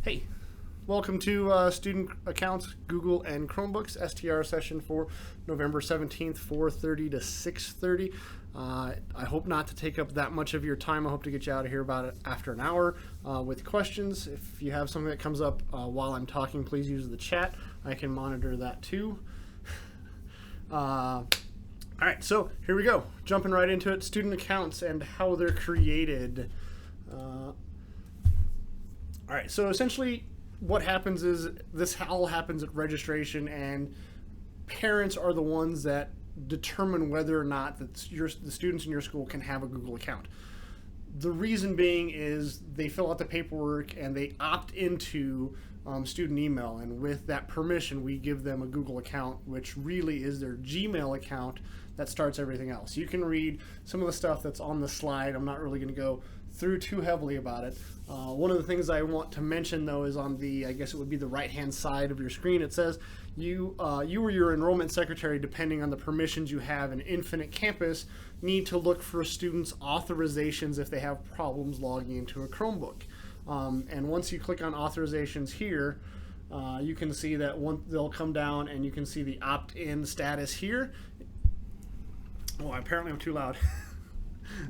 Hey, welcome to Student Accounts, Google, and Chromebooks STR session for November 17th, 4:30 to 6:30. I hope not to take up that much of your time. I hope to get you out of here about after an hour with questions. If you have something that comes up while I'm talking, please use the chat. I can monitor that too. All right, so here we go. Jumping right into it, student accounts and how they're created. All right, so essentially what happens is this all happens at registration, and parents are the ones that determine whether or not that the students in your school can have a Google account. The reason being is they fill out the paperwork and they opt into student email, and with that permission we give them a Google account, which really is their Gmail account that starts everything else. You can read some of the stuff that's on the slide. I'm not really going to go through too heavily about it. One of the things I want to mention though is on the, I guess it would be the right hand side of your screen, it says you or your enrollment secretary, depending on the permissions you have in Infinite Campus, need to look for students' authorizations if they have problems logging into a Chromebook. And once you click on authorizations here, you can see that they'll come down and you can see the opt-in status here. Oh, apparently I'm too loud.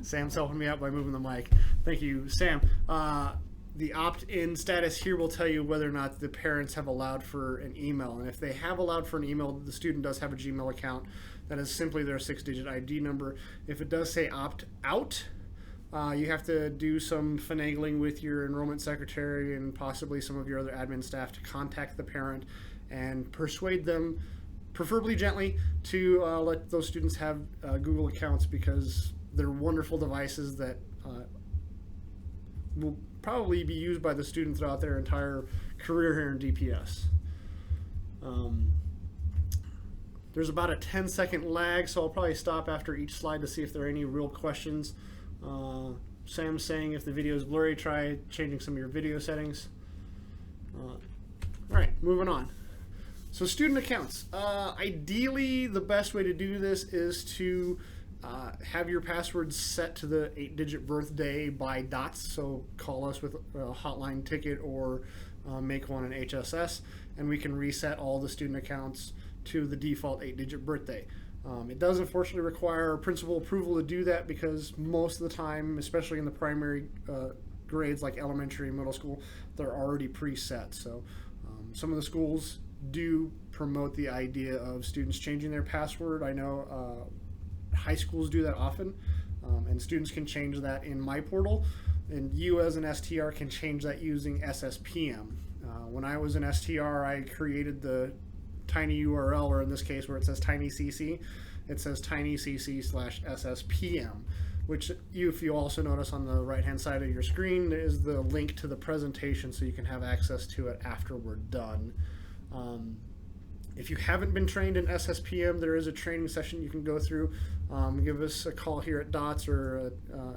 Sam's helping me out by moving the mic. Thank you, Sam. The opt-in status here will tell you whether or not the parents have allowed for an email. And if they have allowed for an email, the student does have a Gmail account. That is simply their 6-digit ID number. If it does say opt-out, you have to do some finagling with your enrollment secretary and possibly some of your other admin staff to contact the parent and persuade them, preferably gently, to let those students have Google accounts, because they're wonderful devices that will probably be used by the student throughout their entire career here in DPS. There's about a 10-second lag, so I'll probably stop after each slide to see if there are any real questions. Sam's saying if the video is blurry, try changing some of your video settings. All right, moving on. So student accounts. Ideally, the best way to do this is to have your password set to the 8-digit birthday by DoTS. So call us with a hotline ticket or make one in HSS, and we can reset all the student accounts to the default 8-digit birthday. It does unfortunately require principal approval to do that, because most of the time, especially in the primary grades like elementary and middle school, they're already preset. So some of the schools do promote the idea of students changing their password. I know high schools do that often, and students can change that in My Portal, and you as an STR can change that using SSPM. When I was an STR, I created the tiny URL, or in this case where it says tiny.cc, it says tiny.cc/SSPM, which if you also notice on the right hand side of your screen is the link to the presentation, so you can have access to it after we're done. If you haven't been trained in SSPM, there is a training session you can go through. Give us a call here at DoTS,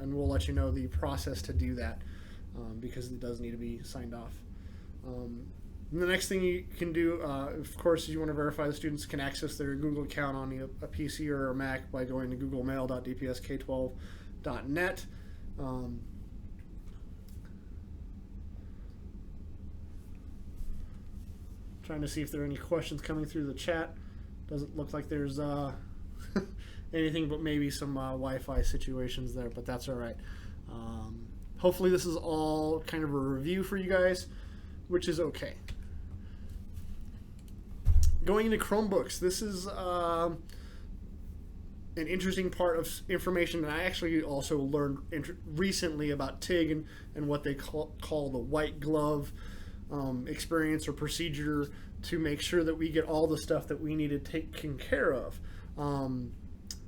and we'll let you know the process to do that, because it does need to be signed off. The next thing you can do, of course, is you want to verify the students can access their Google account on a PC or a Mac by going to googlemail.dpsk12.net. Trying to see if there are any questions coming through the chat. Doesn't look like there's anything but maybe some Wi-Fi situations there, but that's all right. Hopefully this is all kind of a review for you guys, which is okay. Going into Chromebooks, this is an interesting part of information that I actually also learned recently about TIG and what they call the white glove experience or procedure to make sure that we get all the stuff that we need to taken care of.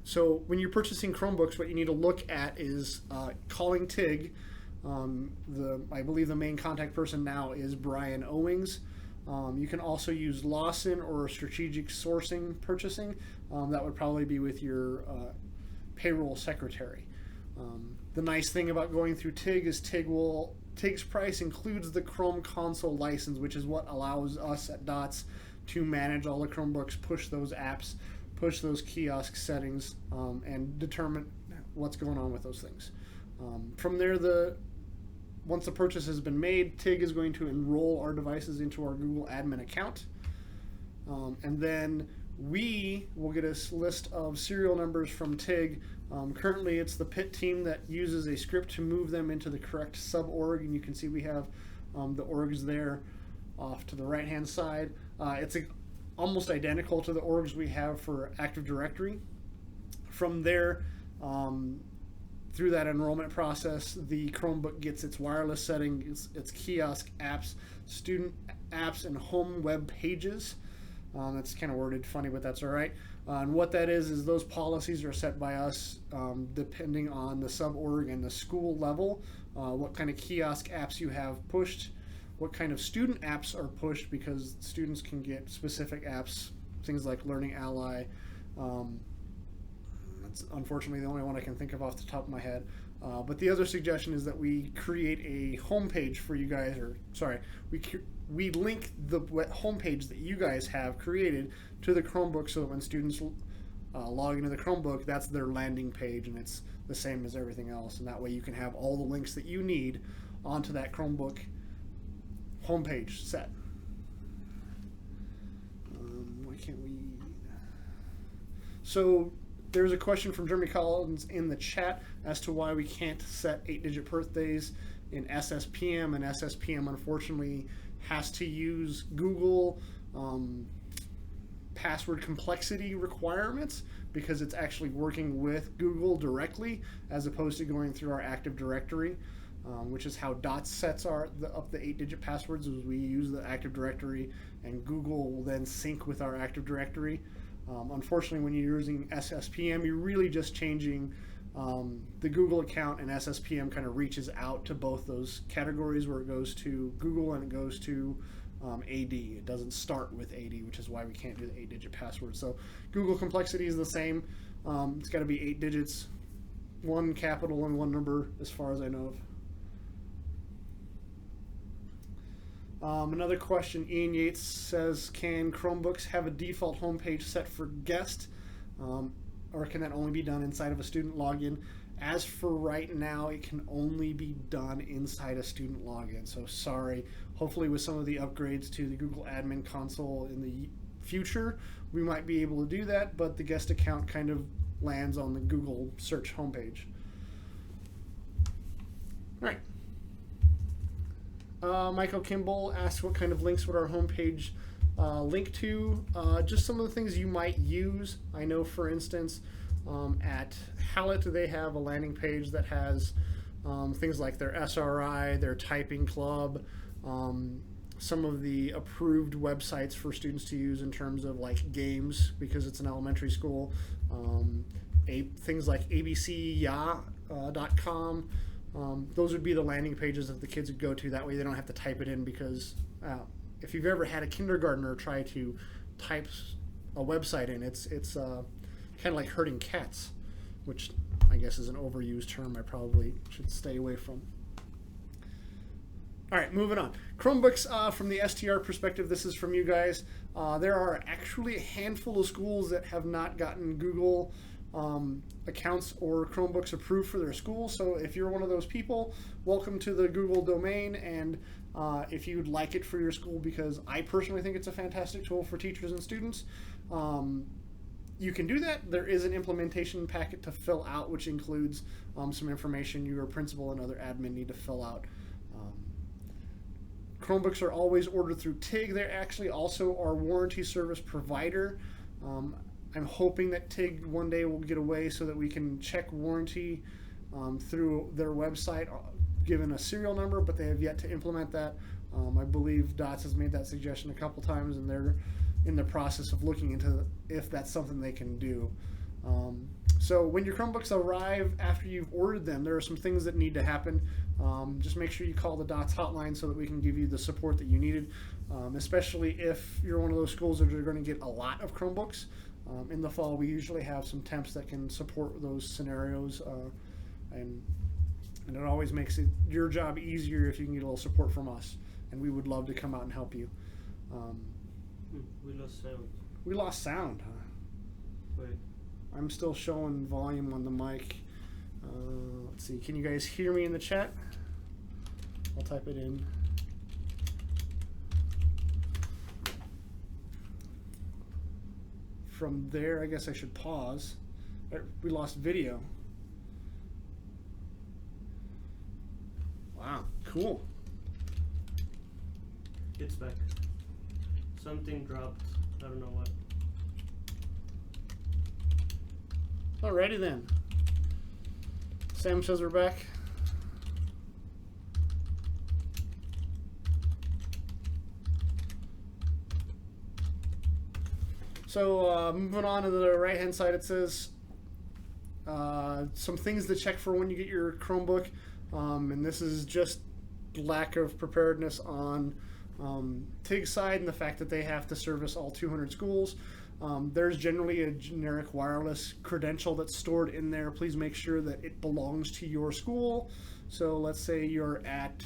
So when you're purchasing Chromebooks, what you need to look at is calling TIG. I believe the main contact person now is Brian Owings. You can also use Lawson or strategic sourcing purchasing. That would probably be with your payroll secretary. The nice thing about going through TIG is TIG's price includes the Chrome console license, which is what allows us at DoTS to manage all the Chromebooks, push those apps, push those kiosk settings, and determine what's going on with those things. From there, once the purchase has been made, TIG is going to enroll our devices into our Google admin account. And then we will get a list of serial numbers from TIG. Currently, it's the PIT team that uses a script to move them into the correct sub-org, and you can see we have the orgs there off to the right-hand side. It's almost identical to the orgs we have for Active Directory. From there, through that enrollment process, the Chromebook gets its wireless settings, its kiosk apps, student apps, and home web pages. That's kind of worded funny, but that's all right. And what that is those policies are set by us depending on the sub-org and the school level, what kind of kiosk apps you have pushed, what kind of student apps are pushed, because students can get specific apps, things like Learning Ally. That's unfortunately the only one I can think of off the top of my head. But the other suggestion is that we create a homepage for you guys, or sorry, we link the homepage that you guys have created to the Chromebook, so that when students log into the Chromebook, that's their landing page, and it's the same as everything else. And that way you can have all the links that you need onto that Chromebook homepage set. Why can't we? So there's a question from Jeremy Collins in the chat as to why we can't set 8-digit birthdays in SSPM, and SSPM unfortunately has to use Google password complexity requirements, because it's actually working with Google directly as opposed to going through our Active Directory, which is how DoTS sets up the 8-digit passwords. Is we use the Active Directory, and Google will then sync with our Active Directory. Unfortunately, when you're using SSPM, you're really just changing the Google account, and SSPM kind of reaches out to both those categories where it goes to Google and it goes to AD. It doesn't start with AD, which is why we can't do the 8-digit password. So Google complexity is the same. It's got to be 8 digits, 1 capital and 1 number, as far as I know of. Another question, Ian Yates says, can Chromebooks have a default homepage set for guest, or can that only be done inside of a student login? As for right now, it can only be done inside a student login. So sorry. Hopefully with some of the upgrades to the Google admin console in the future, we might be able to do that, but the guest account kind of lands on the Google search homepage. All right. Michael Kimball asks, what kind of links would our homepage link to? Just some of the things you might use. I know, for instance, at Hallett, they have a landing page that has things like their SRI, their typing club, some of the approved websites for students to use in terms of like games, because it's an elementary school. Things like abcya.com. Those would be the landing pages that the kids would go to. That way they don't have to type it in, because if you've ever had a kindergartner try to type a website in, it's kind of like herding cats, which I guess is an overused term I probably should stay away from. All right, moving on. Chromebooks, from the STR perspective, this is from you guys. There are actually a handful of schools that have not gotten Google accounts or Chromebooks approved for their school. So if you're one of those people, welcome to the Google domain. And if you'd like it for your school, because I personally think it's a fantastic tool for teachers and students, you can do that. There is an implementation packet to fill out, which includes some information your principal and other admin need to fill out. Chromebooks are always ordered through TIG. They're actually also our warranty service provider. I'm hoping that TIG one day will get away so that we can check warranty through their website, given a serial number, but they have yet to implement that. I believe DoTS has made that suggestion a couple times, and they're in the process of looking into if that's something they can do. So when your Chromebooks arrive after you've ordered them, there are some things that need to happen. Just make sure you call the DoTS hotline so that we can give you the support that you needed, especially if you're one of those schools that are going to get a lot of Chromebooks. In the fall, we usually have some temps that can support those scenarios, and it always makes your job easier if you can get a little support from us, and we would love to come out and help you. We lost sound. We lost sound, huh? Wait. I'm still showing volume on the mic. Let's see, can you guys hear me in the chat? I'll type it in. From there, I guess I should pause. We lost video. Wow, cool. It's back. Something dropped. I don't know what. Alrighty then. Sam says we're back. So moving on to the right hand side, it says some things to check for when you get your Chromebook, and this is just lack of preparedness on TIG's side and the fact that they have to service all 200 schools. There's generally a generic wireless credential that's stored in there. Please make sure that it belongs to your school. So let's say you're at,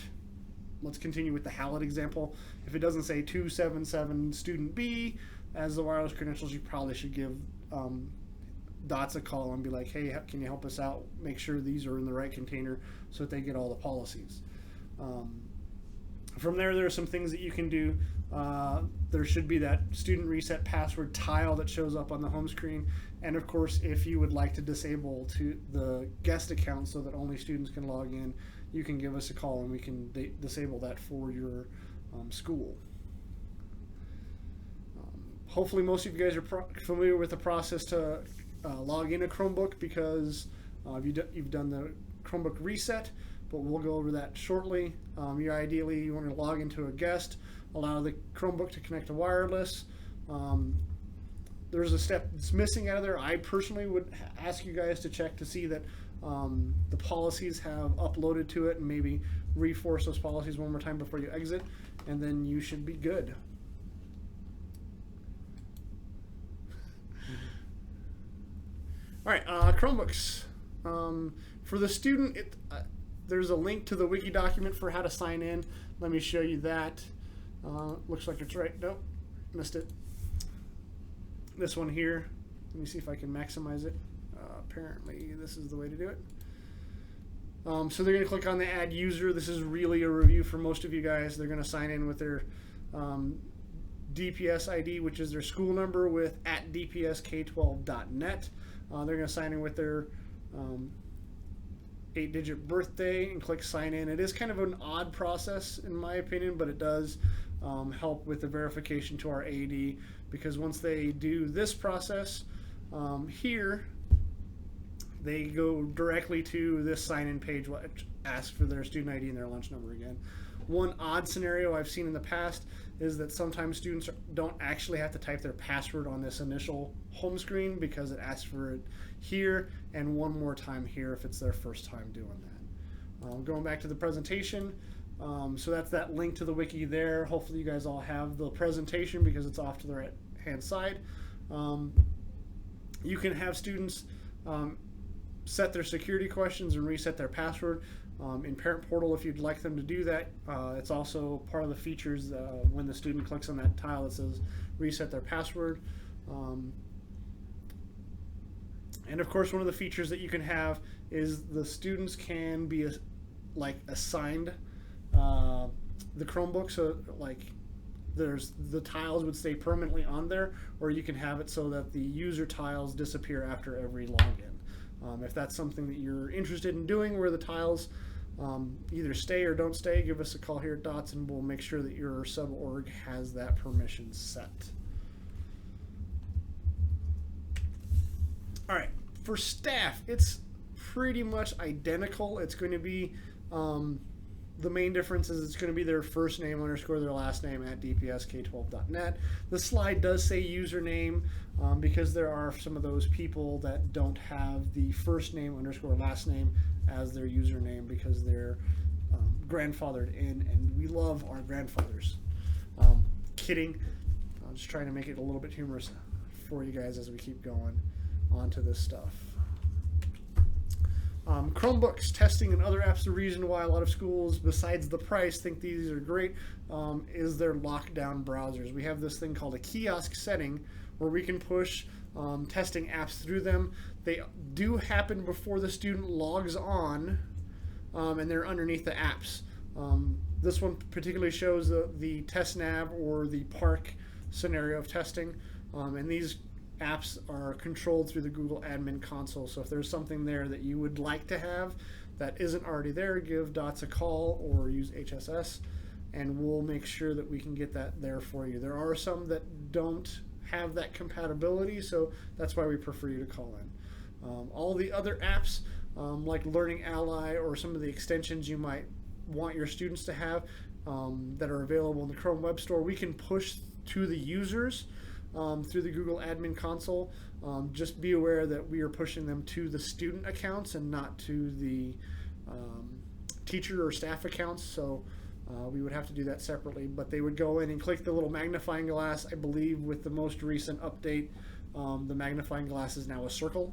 let's continue with the Hallett example. If it doesn't say 277 student B as the wireless credentials, you probably should give DoTS a call and be like, hey, can you help us out? Make sure these are in the right container so that they get all the policies. From there are some things that you can do. There should be that student reset password tile that shows up on the home screen. And of course, if you would like to disable the guest account so that only students can log in, you can give us a call and we can disable that for your school. Hopefully most of you guys are familiar with the process to log in a Chromebook because you've done the Chromebook reset, but we'll go over that shortly. Ideally, you want to log into a guest, allow the Chromebook to connect to wireless. There's a step that's missing out of there. I personally would ask you guys to check to see that the policies have uploaded to it and maybe reforce those policies one more time before you exit, and then you should be good. All right, Chromebooks. For the student, there's a link to the wiki document for how to sign in. Let me show you that. Looks like it's right. Nope, missed it. This one here. Let me see if I can maximize it. Apparently, this is the way to do it. So they're going to click on the add user. This is really a review for most of you guys. They're going to sign in with their DPS ID, which is their school number with @dpsk12.net. They're going to sign in with their 8-digit birthday and click sign in. It is kind of an odd process in my opinion, but it does help with the verification to our AD, because once they do this process here, they go directly to this sign-in page, which asks for their student ID and their lunch number again. One odd scenario I've seen in the past is that sometimes students don't actually have to type their password on this initial home screen because it asks for it here and one more time here if it's their first time doing that. Going back to the presentation, so that's that link to the wiki there. Hopefully you guys all have the presentation because it's off to the right hand side. You can have students set their security questions and reset their password in Parent Portal if you'd like them to do that. It's also part of the features when the student clicks on that tile that says reset their password. And of course, one of the features that you can have is the students can be assigned the Chromebook, so the tiles would stay permanently on there, or you can have it so that the user tiles disappear after every login. If that's something that you're interested in doing, where the tiles either stay or don't stay, give us a call here at DoTS and we'll make sure that your sub-org has that permission set. All right, for staff, it's pretty much identical. It's going to be, the main difference is it's going to be their first name underscore their last name at dpsk12.net. The slide does say username because there are some of those people that don't have the first name underscore last name as their username because they're grandfathered in, and we love our grandfathers. Kidding. I'm just trying to make it a little bit humorous for you guys as we keep going onto this stuff. Chromebooks, testing, and other apps. The reason why a lot of schools, besides the price, think these are great is their lockdown browsers. We have this thing called a kiosk setting where we can push testing apps through them. They do happen before the student logs on, and they're underneath the apps. This one particularly shows the test nav or the park scenario of testing, and these apps are controlled through the Google admin console. So if there's something there that you would like to have that isn't already there, give DoTS a call or use HSS, and we'll make sure that we can get that there for you. There are some that don't have that compatibility, so that's why we prefer you to call in. All the other apps, like Learning Ally or some of the extensions you might want your students to have that are available in the Chrome Web Store, we can push to the users through the Google admin console. Just be aware that we are pushing them to the student accounts and not to the teacher or staff accounts, so we would have to do that separately. But they would go in and click the little magnifying glass. I believe with the most recent update, the magnifying glass is now a circle,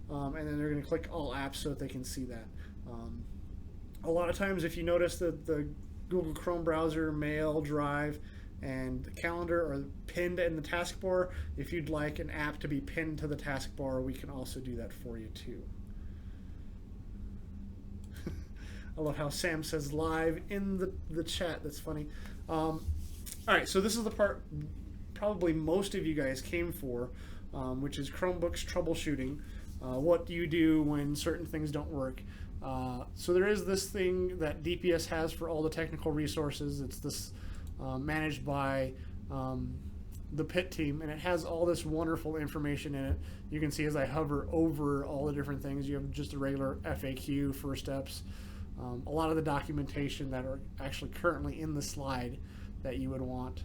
and then they're going to click all apps so that they can see that. A lot of times, if you notice that the Google Chrome browser, Mail, Drive, and the calendar are pinned in the taskbar, if you'd like an app to be pinned to the taskbar, we can also do that for you too. I love how Sam says live in the chat. That's funny. All right, so this is the part probably most of you guys came for, which is Chromebooks troubleshooting. What do you do when certain things don't work? So there is this thing that DPS has for all the technical resources. It's this managed by the PIT team, and it has all this wonderful information in it. You can see as I hover over all the different things, you have just a regular FAQ, first steps, a lot of the documentation that are actually currently in the slide that you would want,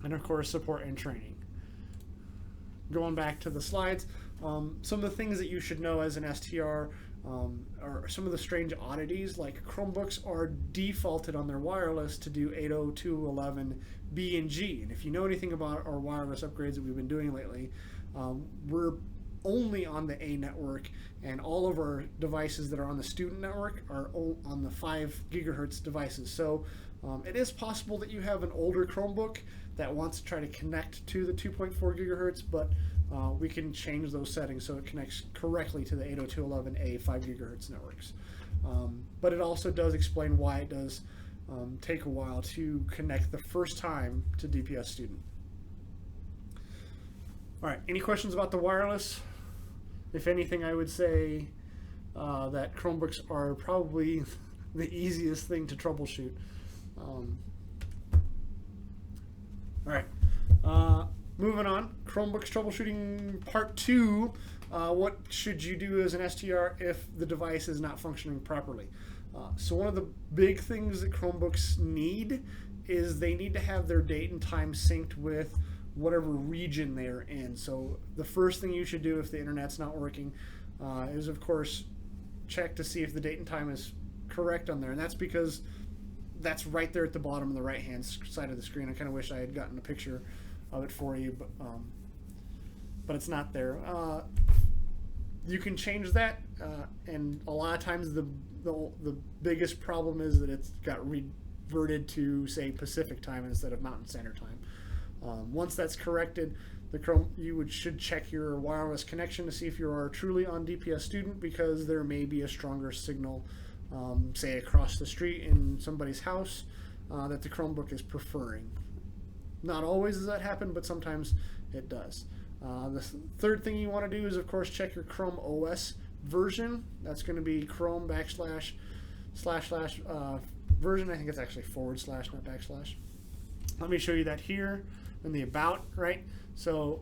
and of course support and training. Going back to the slides, some of the things that you should know as an STR are some of the strange oddities, like Chromebooks are defaulted on their wireless to do 802.11b and G. And if you know anything about our wireless upgrades that we've been doing lately, we're only on the A network, and all of our devices that are on the student network are on the 5 gigahertz devices. So it is possible that you have an older Chromebook that wants to try to connect to the 2.4 gigahertz, but we can change those settings so it connects correctly to the 802.11a 5 gigahertz networks. But it also does explain why it does take a while to connect the first time to DPS student. All right, any questions about the wireless? If anything, I would say that Chromebooks are probably the easiest thing to troubleshoot. All right. Moving on, Chromebooks troubleshooting part 2. What should you do as an STR if the device is not functioning properly? So one of the big things that Chromebooks need is they need to have their date and time synced with whatever region they're in. So the first thing you should do if the internet's not working is, of course, check to see if the date and time is correct on there. And that's because that's right there at the bottom of the right-hand side of the screen. I kind of wish I had gotten a picture of it for you, but it's not there. You can change that, and a lot of times the biggest problem is that it's got reverted to, say, Pacific time instead of Mountain Standard Time. Once that's corrected, you should check your wireless connection to see if you are truly on DPS student, because there may be a stronger signal, say across the street in somebody's house, that the Chromebook is preferring. Not always does that happen, but sometimes it does. The third thing you want to do is, of course, check your Chrome OS version. That's going to be Chrome / version. I think it's actually / not backslash. Let me show you that here in the about, right? So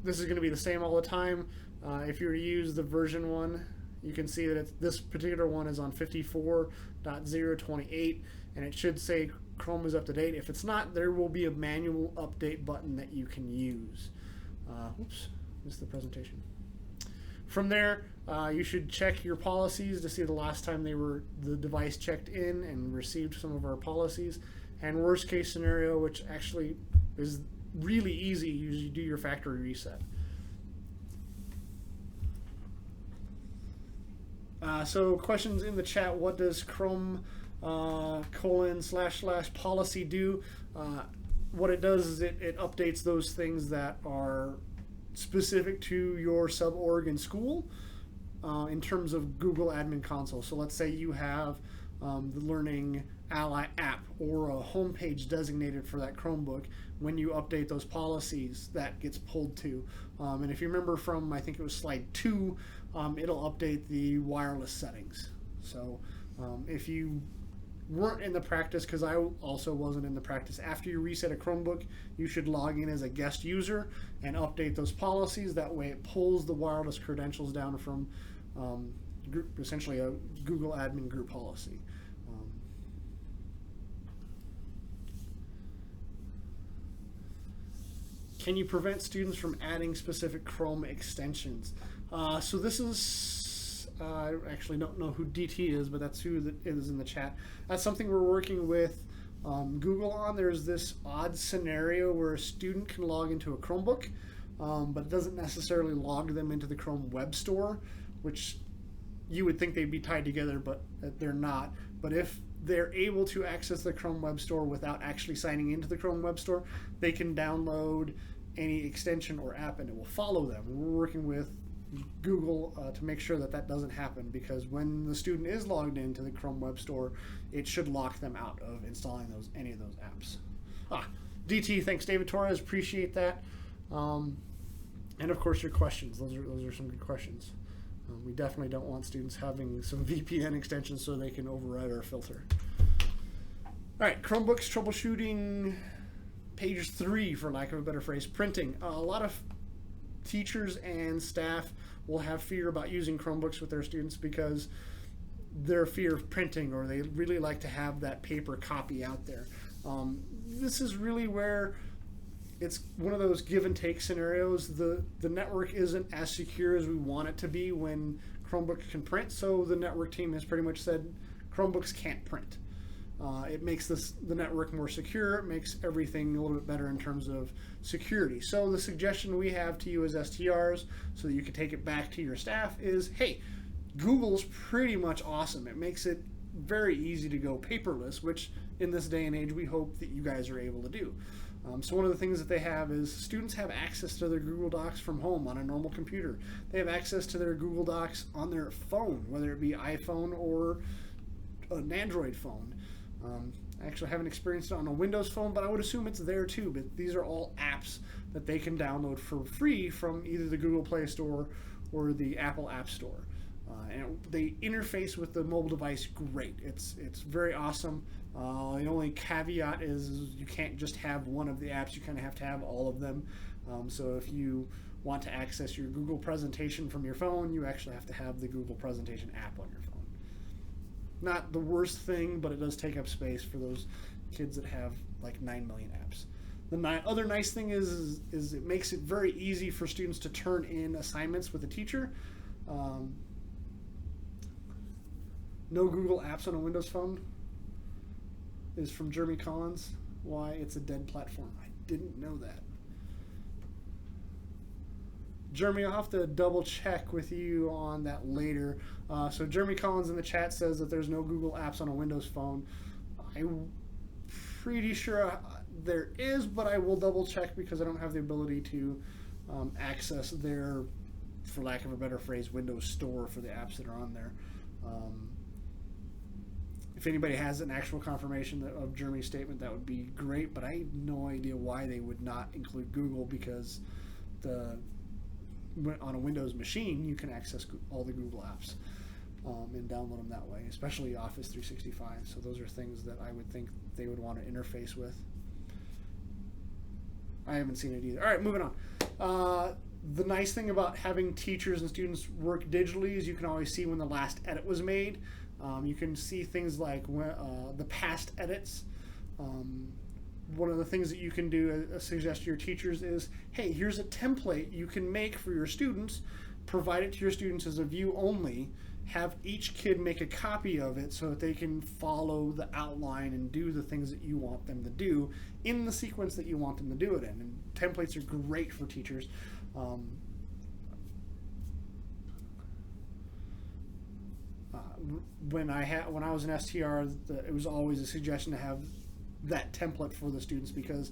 this is going to be the same all the time. If you were to use the version one, you can see that this particular one is on 54.028, and it should say Chrome is up to date. If it's not, there will be a manual update button that you can use. Oops, missed the presentation. From there, you should check your policies to see the last time the device checked in and received some of our policies. And worst case scenario, which actually is really easy, you do your factory reset. So questions in the chat: what does Chrome :/ policy do? What it does is it updates those things that are specific to your sub-org and school in terms of Google Admin Console. So let's say you have the Learning Ally app or a home page designated for that Chromebook. When you update those policies, that gets pulled to. And if you remember from, I think it was slide 2, it'll update the wireless settings. So if you weren't in the practice, because I also wasn't in the practice, after you reset a Chromebook, you should log in as a guest user and update those policies. That way it pulls the wireless credentials down from essentially a Google admin group policy. Can you prevent students from adding specific Chrome extensions? So this is, I actually don't know who DT is, but that's who that is in the chat. That's something we're working with Google on. There's this odd scenario where a student can log into a Chromebook, but it doesn't necessarily log them into the Chrome Web Store, which you would think they'd be tied together, but they're not. But if they're able to access the Chrome Web Store without actually signing into the Chrome Web Store, they can download any extension or app and it will follow them. We're working with Google to make sure that that doesn't happen, because when the student is logged into the Chrome Web Store, it should lock them out of installing any of those apps. DT, thanks David Torres, appreciate that. And of course your questions, those are some good questions. We definitely don't want students having some VPN extensions so they can override our filter. All right, Chromebooks troubleshooting, page 3 for lack of a better phrase, printing. A lot of teachers and staff will have fear about using Chromebooks with their students because their fear of printing, or they really like to have that paper copy out there. This is really where it's one of those give and take scenarios. The network isn't as secure as we want it to be when Chromebooks can print, so the network team has pretty much said Chromebooks can't print. It makes the network more secure. It makes everything a little bit better in terms of security. So the suggestion we have to you as STRs, so that you can take it back to your staff, is, hey, Google's pretty much awesome. It makes it very easy to go paperless, which in this day and age we hope that you guys are able to do. So one of the things that they have is students have access to their Google Docs from home on a normal computer. They have access to their Google Docs on their phone, whether it be iPhone or an Android phone. I actually haven't experienced it on a Windows phone, but I would assume it's there too. But these are all apps that they can download for free from either the Google Play Store or the Apple App Store. And they interface with the mobile device great. It's very awesome. The only caveat is you can't just have one of the apps. You kind of have to have all of them. So if you want to access your Google presentation from your phone, you actually have to have the Google presentation app on your phone. Not the worst thing, but it does take up space for those kids that have like 9 million apps. The other nice thing is it makes it very easy for students to turn in assignments with a teacher. No Google Apps on a Windows phone is from Jeremy Collins. Why? It's a dead platform. I didn't know that. Jeremy, I'll have to double check with you on that later. So Jeremy Collins in the chat says that there's no Google Apps on a Windows phone. I'm pretty sure there is, but I will double check because I don't have the ability to access their, for lack of a better phrase, Windows Store for the apps that are on there. If anybody has an actual confirmation of Jeremy's statement, that would be great, but I have no idea why they would not include Google, because on a Windows machine you can access all the Google apps and download them that way, especially Office 365. So those are things that I would think they would want to interface with. I haven't seen it either. All right, moving on. The nice thing about having teachers and students work digitally is you can always see when the last edit was made. You can see things like the past edits. One of the things that you can do, suggest to your teachers, is, hey, here's a template you can make for your students, provide it to your students as a view only, have each kid make a copy of it so that they can follow the outline and do the things that you want them to do in the sequence that you want them to do it in. And templates are great for teachers. When I was an STR, it was always a suggestion to have that template for the students, because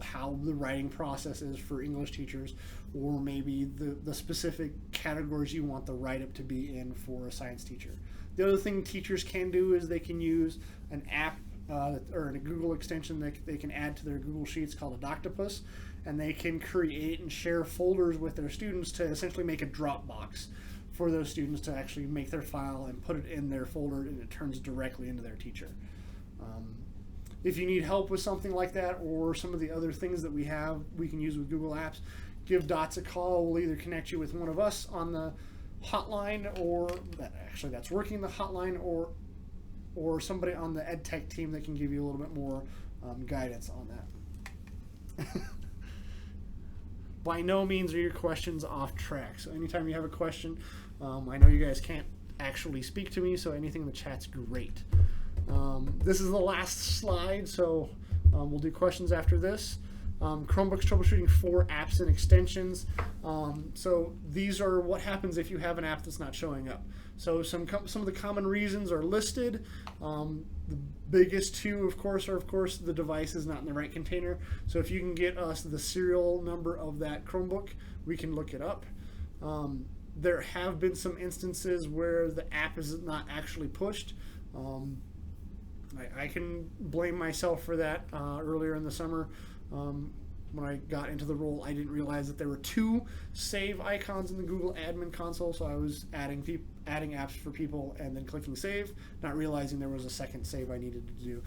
how the writing process is for English teachers, or maybe the specific categories you want the write-up to be in for a science teacher. The other thing teachers can do is they can use an app or a Google extension that they can add to their Google Sheets called a DoTS's, and they can create and share folders with their students to essentially make a Dropbox for those students to actually make their file and put it in their folder, and it turns directly into their teacher. If you need help with something like that, or some of the other things that we can use with Google Apps, give DoTS a call. We'll either connect you with one of us on the hotline, or that's working the hotline, or somebody on the ed tech team that can give you a little bit more guidance on that. By no means are your questions off track. So anytime you have a question, I know you guys can't actually speak to me, so anything in the chat's great. This is the last slide, so we'll do questions after this. Chromebooks troubleshooting 4 apps and extensions. So these are what happens if you have an app that's not showing up. So some of the common reasons are listed. The biggest two, of course, are the device is not in the right container. So if you can get us the serial number of that Chromebook, we can look it up. There have been some instances where the app is not actually pushed. I can blame myself for that. Earlier in the summer, when I got into the role, I didn't realize that there were 2 save icons in the Google admin console, so I was adding apps for people and then clicking save, not realizing there was a second save I needed to do.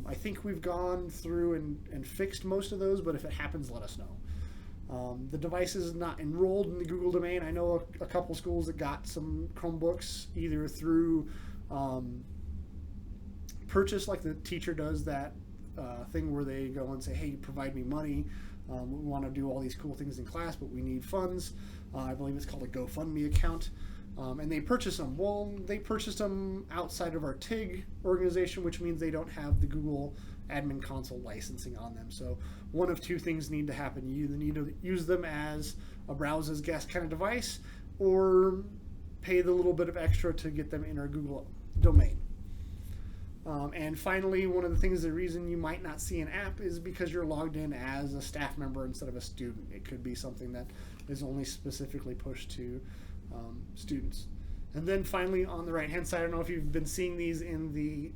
I think we've gone through and fixed most of those, but if it happens, let us know. The device is not enrolled in the Google domain. I know a couple schools that got some Chromebooks either through purchase, like the teacher does that thing where they go and say, hey, provide me money. We want to do all these cool things in class, but we need funds. I believe it's called a GoFundMe account. And they purchase them. Well, they purchased them outside of our TIG organization, which means they don't have the Google admin console licensing on them. So one of 2 things need to happen. You either need to use them as a browse as guest kind of device, or pay the little bit of extra to get them in our Google domain. And finally, one of the things, the reason you might not see an app is because you're logged in as a staff member instead of a student. It could be something that is only specifically pushed to students. And then finally, on the right hand side, I don't know if you've been seeing these in the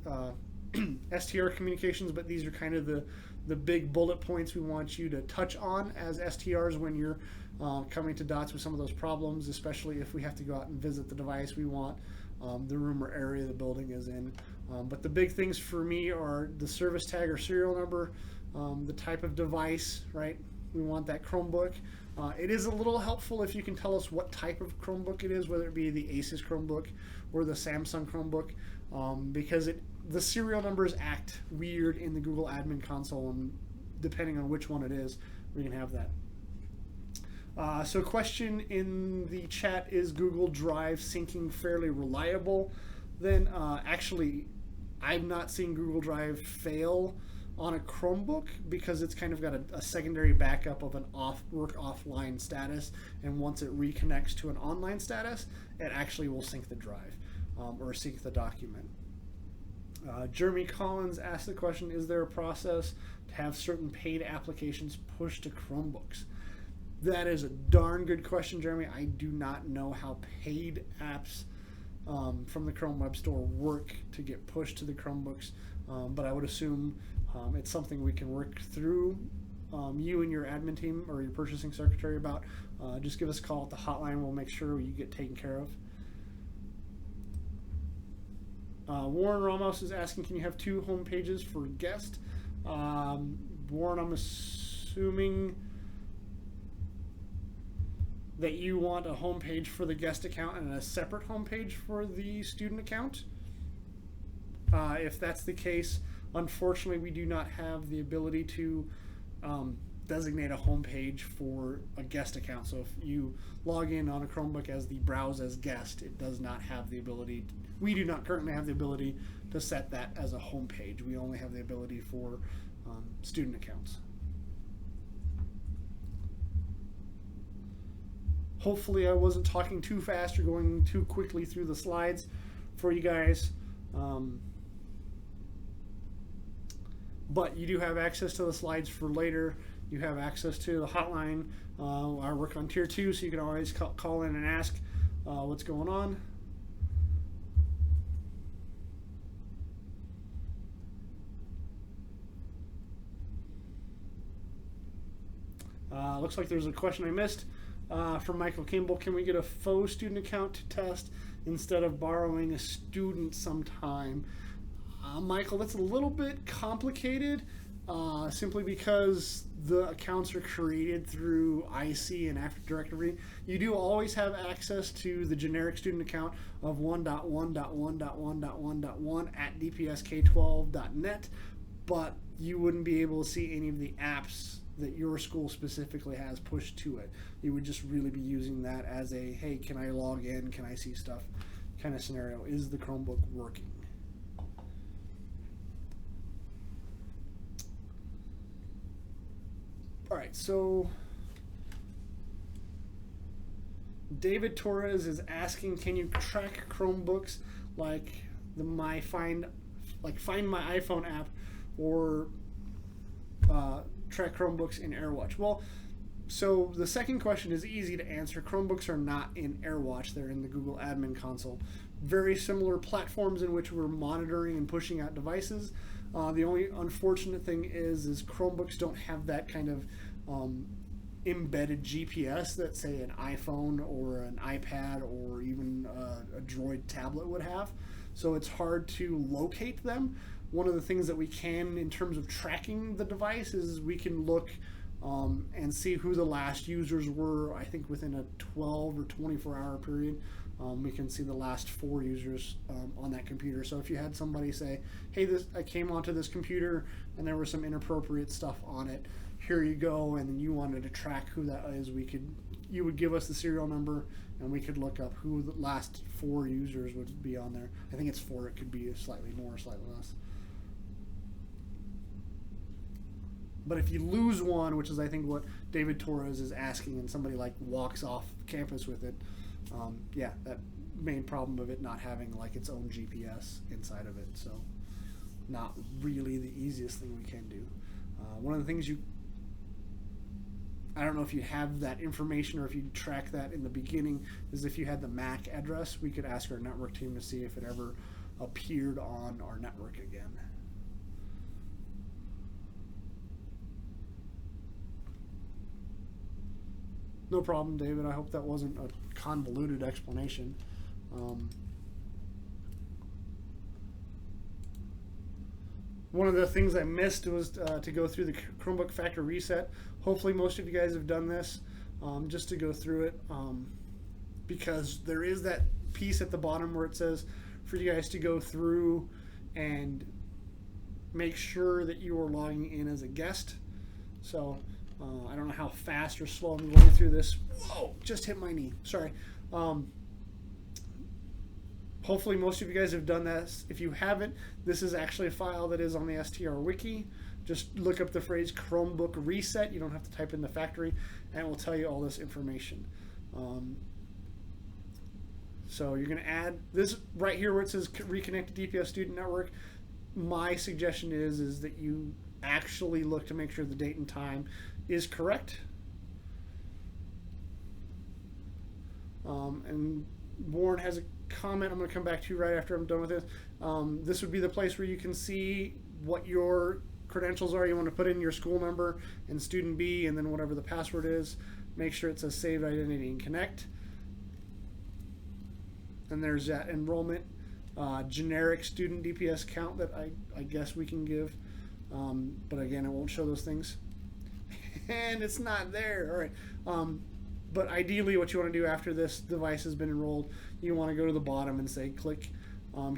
STR communications, but these are kind of the big bullet points we want you to touch on as STRs when you're coming to DoTS with some of those problems, especially if we have to go out and visit the device. We want the room or area the building is in. But the big things for me are the service tag or serial number, the type of device, right? We want that Chromebook. It is a little helpful if you can tell us what type of Chromebook it is, whether it be the Asus Chromebook or the Samsung Chromebook, because the serial numbers act weird in the Google admin console, and depending on which one it is, we can have that. So question in the chat, is Google Drive syncing fairly reliable? Then actually, I've not seen Google Drive fail on a Chromebook because it's kind of got a secondary backup of an work offline status, and once it reconnects to an online status, it actually will sync the drive or sync the document. Jeremy Collins asked the question, is there a process to have certain paid applications pushed to Chromebooks? That is a darn good question, Jeremy. I do not know how paid apps from the Chrome Web Store work to get pushed to the Chromebooks, but I would assume it's something we can work through, you and your admin team or your purchasing secretary about. Just give us a call at the hotline. We'll make sure you get taken care of. Warren Ramos is asking, can you have 2 home pages for guest? Warren, I'm assuming that you want a home page for the guest account and a separate home page for the student account. If that's the case, unfortunately, we do not have the ability to designate a home page for a guest account. So if you log in on a Chromebook as the browse as guest, it does not have the ability. We do not currently have the ability to set that as a home page. We only have the ability for student accounts. Hopefully I wasn't talking too fast or going too quickly through the slides for you guys. But you do have access to the slides for later. You have access to the hotline. I work on tier 2, so you can always call in and ask what's going on. Looks like there's a question I missed from Michael Kimball. Can we get a faux student account to test instead of borrowing a student sometime? Michael, that's a little bit complicated simply because the accounts are created through IC and Active Directory. You do always have access to the generic student account of 1.1.1.1.1.1 at dpsk12.net, but you wouldn't be able to see any of the apps that your school specifically has pushed to it. You would just really be using that as a, hey, can I log in, can I see stuff kind of scenario. Is the Chromebook working? All right, so David Torres is asking, can you track Chromebooks like the Find My iPhone app, or track Chromebooks in AirWatch? Well, so the second question is easy to answer. Chromebooks are not in AirWatch, they're in the Google Admin Console. Very similar platforms in which we're monitoring and pushing out devices. The only unfortunate thing is Chromebooks don't have that kind of embedded GPS that, say, an iPhone or an iPad or even a Droid tablet would have. So it's hard to locate them. One of the things that we can in terms of tracking the device is we can look and see who the last users were, I think within a 12 or 24-hour period. We can see the last 4 users on that computer. So if you had somebody say, hey, I came onto this computer and there was some inappropriate stuff on it, here you go, and then you wanted to track who that is, you would give us the serial number and we could look up who the last 4 users would be on there. I think it's 4, it could be slightly more, slightly less. But if you lose one, which is I think what David Torres is asking, and somebody like walks off campus with it, yeah, that main problem of it not having like its own GPS inside of it, so not really the easiest thing we can do. One of the things I don't know if you have that information or if you track that in the beginning, is if you had the MAC address, we could ask our network team to see if it ever appeared on our network again. No problem, David. I hope that wasn't a convoluted explanation. One of the things I missed was to go through the Chromebook factory reset. Hopefully most of you guys have done this, just to go through it, because there is that piece at the bottom where it says for you guys to go through and make sure that you are logging in as a guest. So I don't know how fast or slow I'm going through this. Whoa, just hit my knee. Sorry. Hopefully most of you guys have done this. If you haven't, this is actually a file that is on the STR wiki. Just look up the phrase Chromebook reset. You don't have to type in the factory, and it will tell you all this information. So you're going to add this right here where it says reconnect to DPS student network. My suggestion is that you actually look to make sure the date and time is correct. And Warren has a comment I'm going to come back to right after I'm done with this. This would be the place where you can see what your credentials are. You want to put in your school number and student B and then whatever the password is. Make sure it says saved identity and connect. And there's that enrollment generic student DPS count that I guess we can give. But again, it won't show those things. And it's not there. All right. But ideally what you want to do after this device has been enrolled, you want to go to the bottom and say click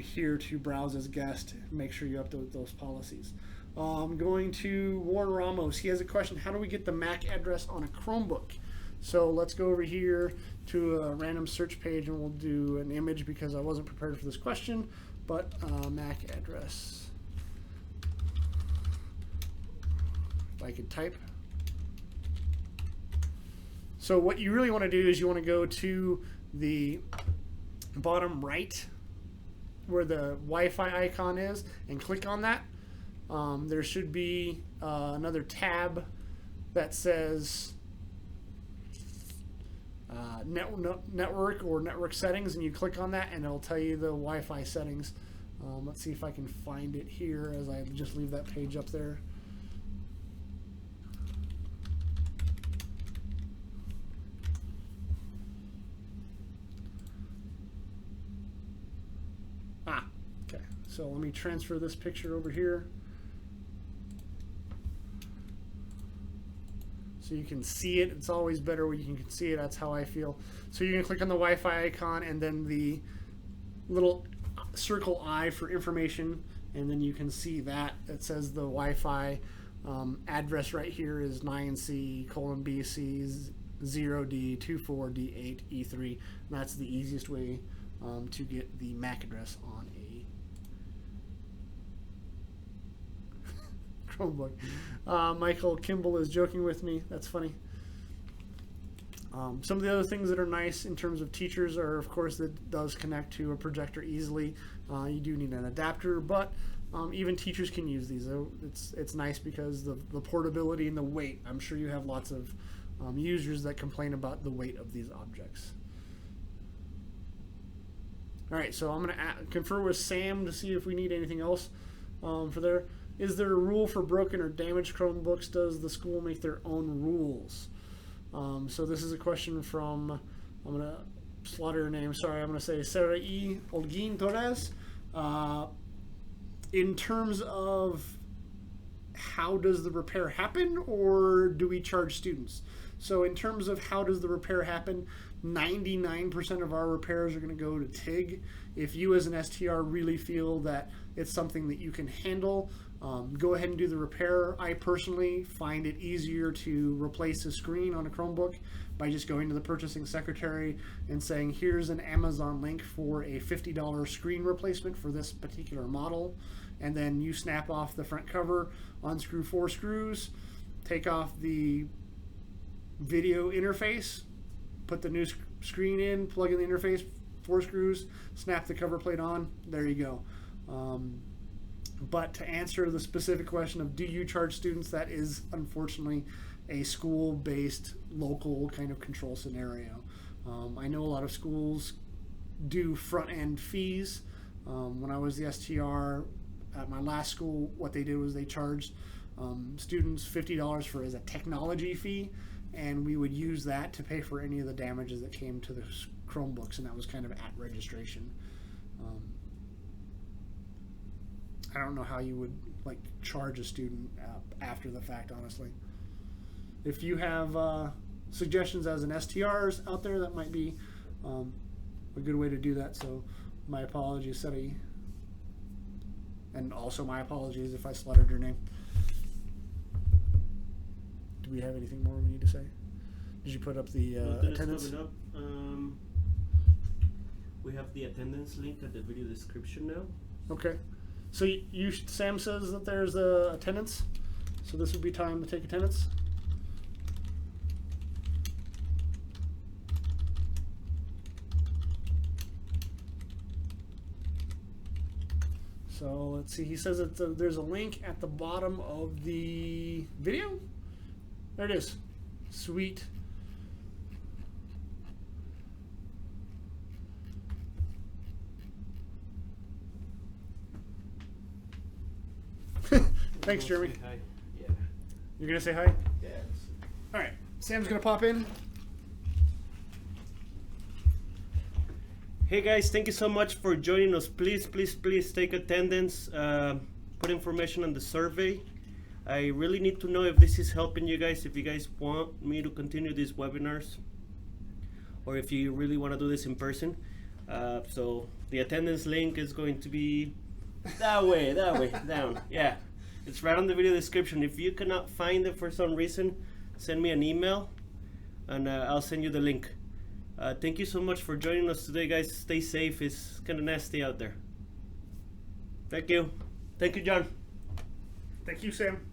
here to browse as guest. Make sure you update those policies. Going to Warren Ramos. He has a question. How do we get the MAC address on a Chromebook? So let's go over here to a random search page and we'll do an image because I wasn't prepared for this question. But MAC address. If I could type. So what you really want to do is you want to go to the bottom right where the Wi-Fi icon is and click on that. there should be another tab that says network or network settings, and you click on that and it'll tell you the Wi-Fi settings. Let's see if I can find it here as I just leave that page up there. Okay, so let me transfer this picture over here so you can see it. It's always better when you can see it. That's how I feel. So you're going to click on the Wi-Fi icon and then the little circle I for information, and then you can see that it says the Wi-Fi address right here is 9C:BC 0D24D8E3, and that's the easiest way to get the MAC address on a Chromebook. Michael Kimball is joking with me. That's funny. Some of the other things that are nice in terms of teachers are, of course, that does connect to a projector easily. You do need an adapter, but even teachers can use these. It's nice because the portability and the weight. I'm sure you have lots of users that complain about the weight of these objects. All right, so I'm going to confer with Sam to see if we need anything else for there. Is there a rule for broken or damaged Chromebooks? Does the school make their own rules? So this is a question from, I'm going to slaughter her name, sorry, I'm going to say Sarah E. Olguin Torres. In terms of how does the repair happen, or do we charge students? So in terms of how does the repair happen, 99% of our repairs are going to go to TIG. If you as an STR really feel that it's something that you can handle, go ahead and do the repair. I personally find it easier to replace a screen on a Chromebook by just going to the purchasing secretary and saying, here's an Amazon link for a $50 screen replacement for this particular model. And then you snap off the front cover, unscrew 4 screws, take off the video interface, put the new screen in, plug in the interface, 4 screws, snap the cover plate on, there you go. But to answer the specific question of do you charge students, that is unfortunately a school-based local kind of control scenario. I know a lot of schools do front-end fees. When I was the STR at my last school, what they did was they charged students $50 for as a technology fee, and we would use that to pay for any of the damages that came to the Chromebooks, and that was kind of at registration. I don't know how you would like charge a student after the fact, honestly. If you have suggestions as an STRs out there, that might be a good way to do that. So my apologies, Seti. And also my apologies if I slaughtered your name. Do we have anything more we need to say? Did you put up the attendance? Up. We have the attendance link at the video description now. Okay. So Sam says that there's attendance. So this would be time to take attendance. So let's see. He says that there's a link at the bottom of the video. There it is. Sweet. Thanks, Jeremy. Hi. Yeah. You're gonna say hi? Yes. All right. Sam's gonna pop in. Hey guys, thank you so much for joining us. Please take attendance. Put information on the survey. I really need to know if this is helping you guys, if you guys want me to continue these webinars, or if you really want to do this in person. So the attendance link is going to be that way, down. Yeah, it's right on the video description. If you cannot find it for some reason, send me an email and I'll send you the link. Thank you so much for joining us today, guys. Stay safe. It's kind of nasty out there. Thank you. Thank you, John. Thank you, Sam.